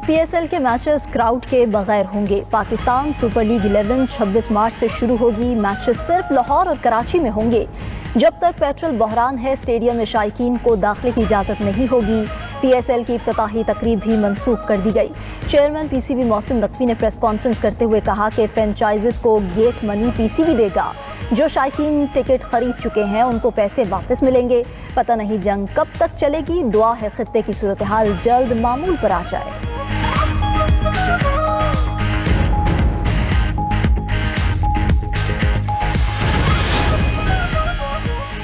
PSL के matches crowd के बगैर होंगे। पाकिस्तान सुपर लीग 11 26 मार्च से शुरू होगी। मैचेस सिर्फ लाहौर और कराची में होंगे। जब तक पेट्रोल बहरान है, स्टेडियम में शायकीन को दाखिले की इजाज़त नहीं होगी। पीएसएल की इफ्तिताही तकरीब भी मनसूख कर दी गई। चेयरमैन पीसीबी मोहसिन नकवी ने प्रेस कॉन्फ्रेंस करते हुए कहा कि फ्रेंचाइजीज को गेट मनी पीसीबी देगा। जो शायकीन टिकट खरीद चुके हैं उनको पैसे वापस मिलेंगे। पता नहीं जंग कब तक चलेगी। दुआ है खित्ते की सूरत हाल जल्द मामूल पर आ जाए।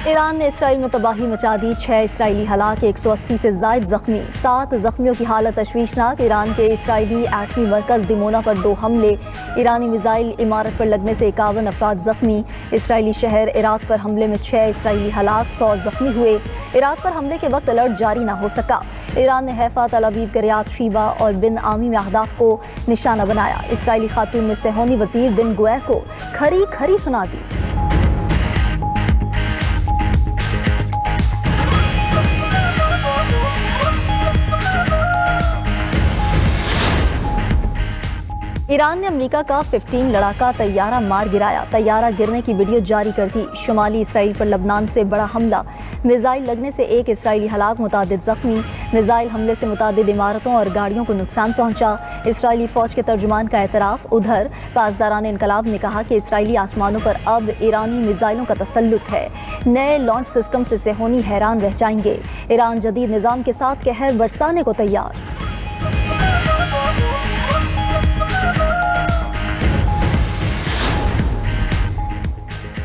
ईरान ने इसराइल में तबाही मचा दी। 6 इसराइली हलाक, 180 से ज़ायद जख्मी। 7 जख्मियों की हालत तशवीशनाक। ईरान के इसराइली एटमी मरकज़ दिमोना पर 2 हमले। ईरानी मिसाइल इमारत पर लगने से 51 अफराद जख्मी। इसराइली शहर इराक पर हमले में 6 इसराइली हलाक, 100 जख्मी हुए। इराक पर हमले के वक्त अलर्ट जारी न हो सका। ईरान ने हैफा, तल अवीव, करियात शीबा और बिन आमी में अहदाफ को निशाना बनाया। इसराइली खातून ने सेहोनी वजीर बिन गुएर को खरी खरी सुना दी। ईरान ने अमेरिका का 15 लड़ाका तैयारा मार गिराया। तैयारा गिरने की वीडियो जारी कर दी। शुमाली इसराइल पर लबनान से बड़ा हमला। मिसाइल लगने से 1 इसराइली हलाक, मुतादिद जख्मी। मिसाइल हमले से मुतादिद इमारतों और गाड़ियों को नुकसान पहुंचा। इसराइली फौज के तर्जुमान का एतराफ़। उधर पासदारान इनकलाब ने कहा कि इसराइली आसमानों पर अब ईरानी मिसाइलों का तसल्लुत है। नए लॉन्च सिस्टम से सेहोनी हैरान रह जाएंगे। ईरान जदीद निज़ाम के साथ कहर बरसाने को तैयार।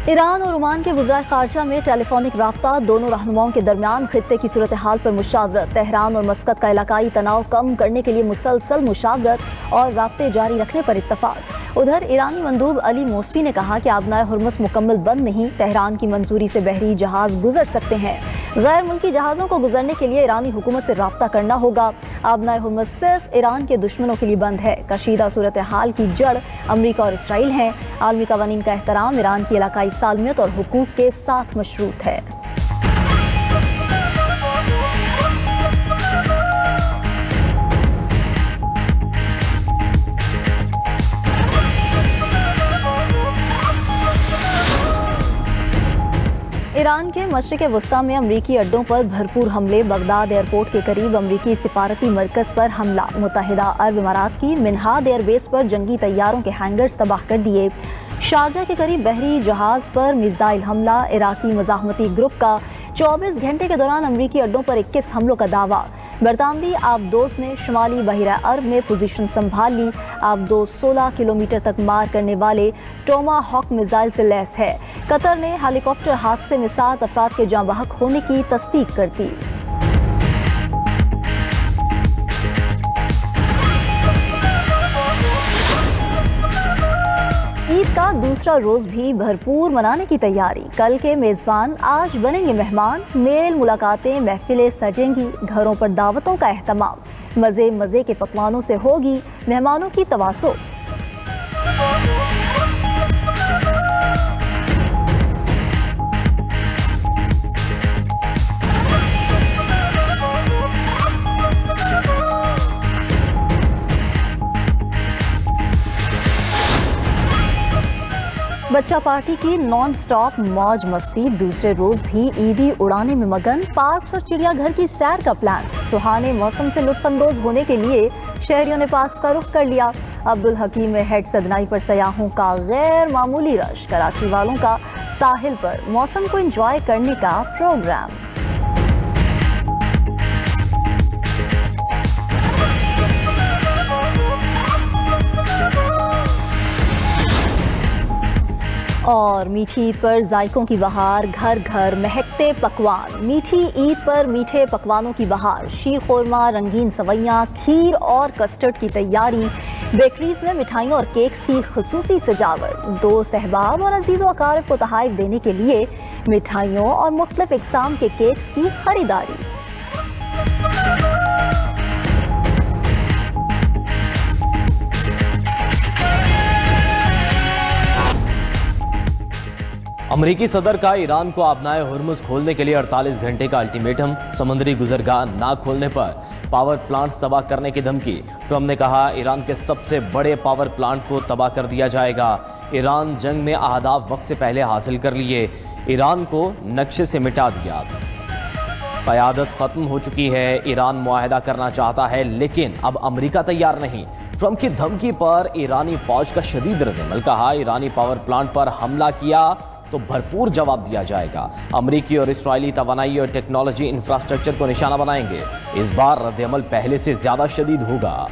ईरान और ओमान के वज़राए ख़ारजा में टेलीफोनिक राब्ता। दोनों रहनुमाओं के दरमियान खित्ते की सूरत हाल पर मुशावरत। तेहरान और मस्कत का इलाकाई तनाव कम करने के लिए मुसलसल मुशावरत और राब्ते जारी रखने पर इत्तफाक। उधर ईरानी मंदूब अली मोसवी ने कहा कि आबनाए हुर्मुज़ मुकम्मल बंद नहीं। तेहरान की मंजूरी से बहरी जहाज़ गुजर सकते हैं। गैर मुल्की जहाज़ों को गुजरने के लिए ईरानी हुकूमत से राब्ता करना होगा। आबनाए हुर्मुज़ सिर्फ ईरान के दुश्मनों के लिए बंद है। कशीदा सूरत हाल की जड़ अमरीका और इसराइल हैं। आलमी कवानीन का एहतराम ईरान की इलाकाई सालमियत और हुकूक के साथ मशरूत है। ईरान के मशरिक़ वस्ता में अमरीकी अड्डों पर भरपूर हमले। बगदाद एयरपोर्ट के करीब अमरीकी सिफारती मरकज़ पर हमला। मुत्तहिदा अरब इमारात की मिन्हाद एयरबेस पर जंगी तैयारों के हैंगर्स तबाह कर दिए। शारजा के करीब बहरी जहाज़ पर मिसाइल हमला। इराकी मज़ाहमती ग्रुप का 24 घंटे के दौरान अमरीकी अड्डों पर 21 हमलों का दावा। बरतानवी आबदोस ने शुमाली बहिरा अरब में पोजीशन संभाल ली। आबदोस 16 किलोमीटर तक मार करने वाले टोमाहॉक मिसाइल से लैस है। कतर ने हेलीकॉप्टर हादसे में 7 अफराद के जाँ बहक होने की तस्दीक कर दी। ईद का दूसरा रोज भी भरपूर मनाने की तैयारी। कल के मेजबान आज बनेंगे मेहमान। मेल मुलाकातें, महफिलें सजेंगी। घरों पर दावतों का एहतमाम। मज़े मज़े के पकवानों से होगी मेहमानों की तवासो। बच्चा पार्टी की नॉन स्टॉप मौज मस्ती। दूसरे रोज भी ईदी उड़ाने में मगन। पार्क्स और चिड़ियाघर की सैर का प्लान। सुहाने मौसम से लुत्फानंदोज होने के लिए शहरियों ने पार्क्स का रुख कर लिया। अब्दुल हकीम में हेड सदनाई पर सयाहों का गैर मामूली रश। कराची वालों का साहिल पर मौसम को एंजॉय करने का प्रोग्राम। और मीठी ईद पर जायकों की बहार। घर घर महकते पकवान। मीठी ईद पर मीठे पकवानों की बहार। शीर खोरमा, रंगीन सवैयाँ, खीर और कस्टर्ड की तैयारी। बेकरीज में मिठाइयों और केक्स की खुसूसी सजावट। दोस्त अहबाब और अजीज़ व अकारिब को तोहफ़े देने के लिए मिठाइयों और मुख्तलिफ इक़साम के केक्स की खरीदारी। अमेरिकी सदर का ईरान को आबनाए हुर्मुज़ खोलने के लिए 48 घंटे का अल्टीमेटम, समुद्री गुजरगाह ना खोलने पर पावर प्लांट्स तबाह करने की धमकी। ट्रंप ने कहा ईरान के सबसे बड़े पावर प्लांट को तबाह कर दिया जाएगा। ईरान जंग में अहदाफ वक्त से पहले हासिल कर लिए, ईरान को नक्शे से मिटा दिया। क़यादत खत्म हो चुकी है, ईरान मुआहदा करना चाहता है लेकिन अब अमेरिका तैयार नहीं। ट्रंप की धमकी पर ईरानी फौज का शदीद रद्दअमल। कहा ईरानी पावर प्लांट पर हमला किया तो भरपूर जवाब दिया जाएगा। अमेरिकी और इस्राएली तवानाई और टेक्नोलॉजी इंफ्रास्ट्रक्चर को निशाना बनाएंगे। इस बार रद्दअमल पहले से ज्यादा शदीद होगा।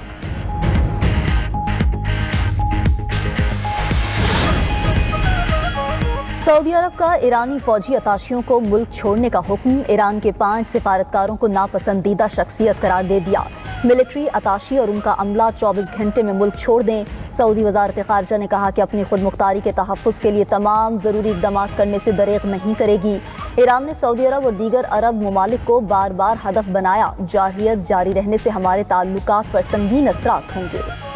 सऊदी अरब का ईरानी फौजी अताशियों को मुल्क छोड़ने का हुक्म। ईरान के 5 सिफारतकारों को नापसंदीदा शख्सियत करार दे दिया। मिलिट्री अताशी और उनका अमला 24 घंटे में मुल्क छोड़ दें। सऊदी वजारत खारजा ने कहा कि अपनी खुद मुख्तारी के तहफ़्फ़ुज़ के लिए तमाम ज़रूरी इक़दाम करने से दरेग नहीं करेगी। ईरान ने सऊदी अरब और दीगर अरब ममालिक को बार बार हदफ बनाया। जारहियत जारी रहने से हमारे ताल्लुकात पर संगीन असरात होंगे।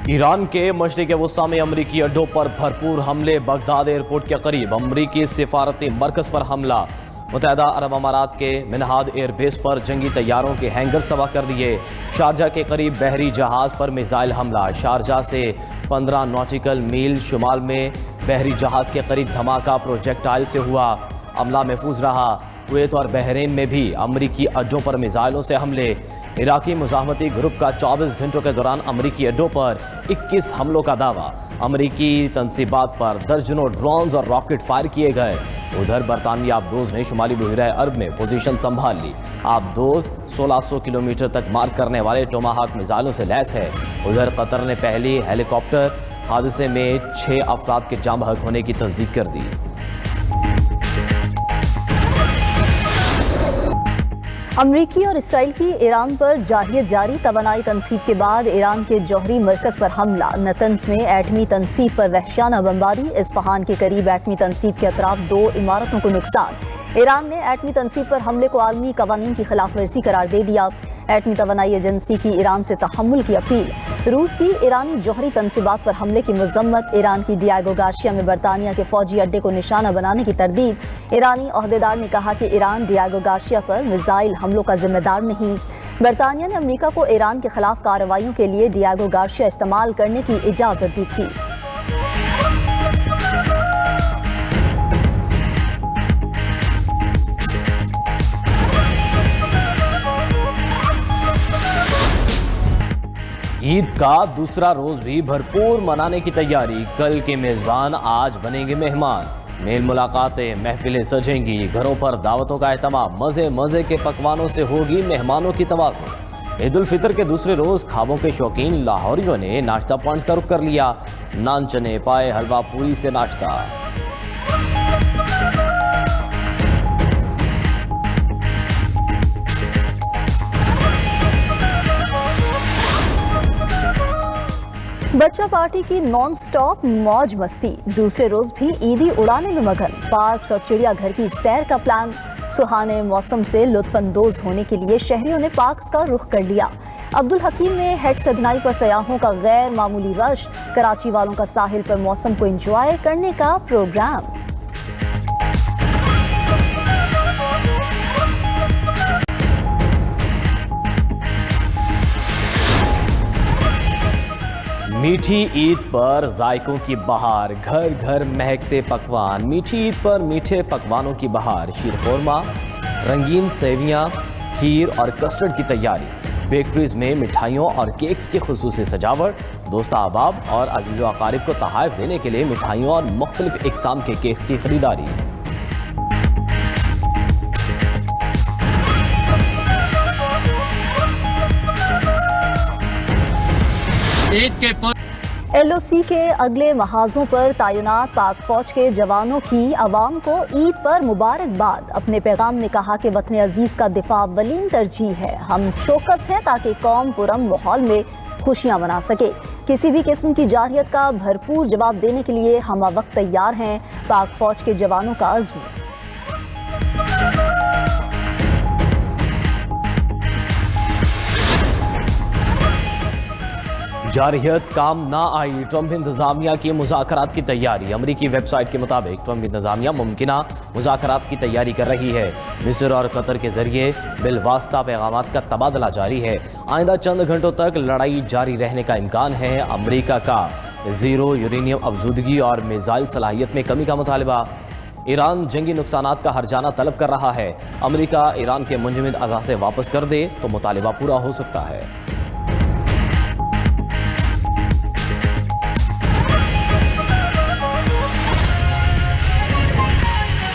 ईरान के मशरिक़ वस्ता में अमरीकी अड्डों पर भरपूर हमले। बगदाद एयरपोर्ट के करीब अमरीकी सिफारती मरकज़ पर हमला। मुत्तहदा अरब अमारात के मिनहाद एयरबेस पर जंगी तैयारों के हैंगर्स तबाह कर दिए। शारजा के करीब बहरी जहाज़ पर मिसाइल हमला। शारजा से 15 नॉटिकल मील शुमाल में बहरी जहाज़ के करीब धमाका प्रोजेक्टाइल से हुआ। अमला महफूज रहा। कुवैत और बहरीन में भी अमरीकी अड्डों पर मिसाइलों से हमले। इराकी मुजाहमती ग्रुप का 24 घंटों के दौरान अमरीकी अड्डों पर 21 हमलों का दावा। अमरीकी तनसीबात पर दर्जनों ड्रोन्स और रॉकेट फायर किए गए। उधर बरतानवी आबदोज ने शुमाली बहरा अरब में पोजीशन संभाल ली। आबदोज 1600 किलोमीटर तक मार करने वाले टोमाहाक मिसाइलों से लैस है। उधर कतर ने पहली हेलीकॉप्टर हादसे में 6 अफराद के जाम बहक होने की तस्दीक कर दी। अमरीकी और इसराइल की ईरान पर जारहियत जारी। तवानाई तनसीब के बाद ईरान के जौहरी मरकज़ पर हमला। नतंज में एटमी तनसीब पर वहशियाना बमबारी। इस्फहान के करीब एटमी तनसीब के अतराफ 2 इमारतों को नुकसान। ईरान ने एटमी तनसीब पर हमले को आलमी कवानीन की खिलाफ वर्जी करार दे दिया। एटमी तवानाई एजेंसी की ईरान से तहम्मुल की अपील। रूस की ईरानी जौहरी तनसीबात पर हमले की मजम्मत। ईरान की डियागो गार्शिया में बरतानिया के फौजी अड्डे को निशाना बनाने की तरदीद। ईरानी ओहदेदार ने कहा कि ईरान डियागो गार्शिया पर मिसाइल हमलों का जिम्मेदार नहीं। बरतानिया ने अमरीका को ईरान के खिलाफ कार्रवाइयों के लिए डियागो गार्शिया इस्तेमाल करने की इजाज़त दी थी। ईद का दूसरा रोज भी भरपूर मनाने की तैयारी। कल के मेजबान आज बनेंगे मेहमान। मेल मुलाकातें, महफिलें सजेंगी। घरों पर दावतों का एहतमाम। मजे मजे के पकवानों से होगी मेहमानों की तवाज़ुन। ईद उल फितर के दूसरे रोज खाबों के शौकीन लाहौरियों ने नाश्ता पॉइंट्स का रुख कर लिया। नान, चने, पाए, हलवा पूरी से नाश्ता। बच्चा पार्टी की नॉन स्टॉप मौज मस्ती। दूसरे रोज भी ईदी उड़ाने में मगन। पार्क्स और चिड़ियाघर की सैर का प्लान। सुहाने मौसम से लुत्फानंदोज होने के लिए शहरियों ने पार्क्स का रुख कर लिया। अब्दुल हकीम में हेड सदनाई पर सयाहों का गैर मामूली रश। कराची वालों का साहिल पर मौसम को एंजॉय करने का प्रोग्राम। मीठी ईद पर जायकों की बहार। घर घर महकते पकवान। मीठी ईद पर मीठे पकवानों की बहार। शीरखोरमा, रंगीन सेवियां, खीर और कस्टर्ड की तैयारी। बेकरीज में मिठाइयों और केक्स की खुसूसी सजावट। दोस्त अहबाब और अजीज़ो अकारिब को तोहफ़े देने के लिए मिठाइयों और मुख्तलिफ इक़साम के केक्स की खरीदारी। LOC के अगले महाजों पर तैनात पाक फौज के जवानों की अवाम को ईद पर मुबारकबाद। अपने पैगाम में कहा कि वतन अजीज का दिफा अव्वलीन तरजीह है। हम चौकस हैं ताकि कौम पुरअमन माहौल में खुशियां मना सके। किसी भी किस्म की जारहियत का भरपूर जवाब देने के लिए हम वक्त तैयार हैं। पाक फौज के जवानों का अज़्म। जारहियत काम ना आई, ट्रंप इंतजामिया की मुज़ाकरात की तैयारी। अमरीकी वेबसाइट के मुताबिक ट्रंप इंतजामिया मुमकिना मुज़ाकरात की तैयारी कर रही है। मिस्र और कतर के जरिए बिलवास्ता पैगामात का तबादला जारी है। आइंदा चंद घंटों तक लड़ाई जारी रहने का इम्कान है। अमरीका का ज़ीरो यूरेनियम अफजूदगी और मिसाइल सलाहियत में कमी का मुतालबा। ईरान जंगी नुकसानात का हर्जाना तलब कर रहा है। अमरीका ईरान के मुंजमद अज़ा से वापस कर दे तो मुतालबा पूरा हो सकता है।